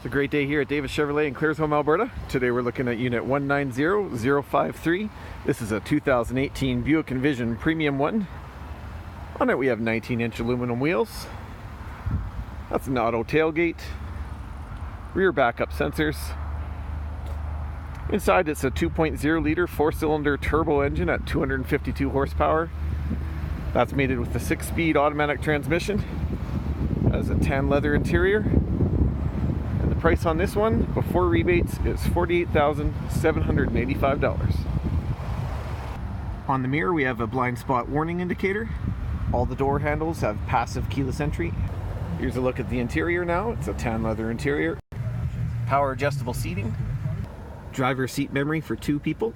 It's a great day here at Davis Chevrolet in Claresholm, Alberta. Today we're looking at unit 190053. This is a 2018 Buick Envision Premium 1. On it we have 19-inch aluminum wheels. That's an auto tailgate. Rear backup sensors. Inside it's a 2.0 liter 4-cylinder turbo engine at 252 horsepower. That's mated with a 6-speed automatic transmission. Has a tan leather interior. The price on this one, before rebates, is $48,785. On the mirror, we have a blind spot warning indicator. All the door handles have passive keyless entry. Here's a look at the interior now. It's a tan leather interior. Power adjustable seating. Driver seat memory for 2 people.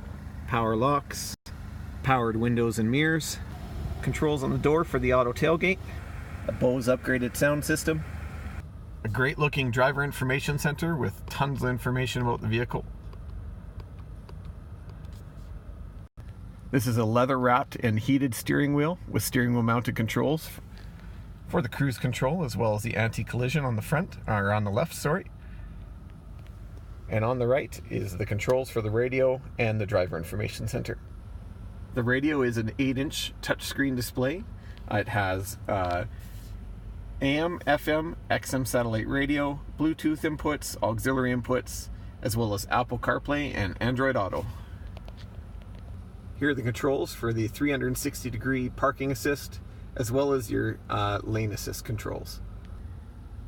Power locks. Powered windows and mirrors. Controls on the door for the auto tailgate. A Bose upgraded sound system. A great looking driver information center with tons of information about the vehicle. This is a leather wrapped and heated steering wheel with steering wheel mounted controls for the cruise control as well as the anti-collision on the front, or on the left, sorry. And on the right is the controls for the radio and the driver information center. The radio is an 8-inch touchscreen display. It has AM, FM, XM satellite radio, Bluetooth inputs, auxiliary inputs, as well as Apple CarPlay and Android Auto. Here are the controls for the 360-degree parking assist, as well as your lane assist controls.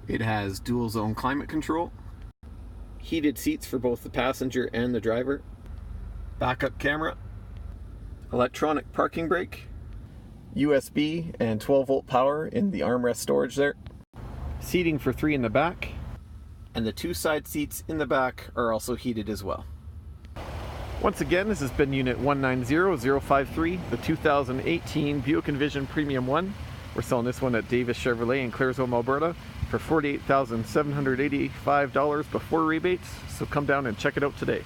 It has dual zone climate control, heated seats for both the passenger and the driver, backup camera, electronic parking brake, USB and 12-volt power in the armrest storage there. Seating for 3 in the back. And the 2 side seats in the back are also heated as well. Once again, this has been unit 190053, the 2018 Buick Envision Premium 1. We're selling this one at Davis Chevrolet in Claresholm, Alberta for $48,785 before rebates. So come down and check it out today.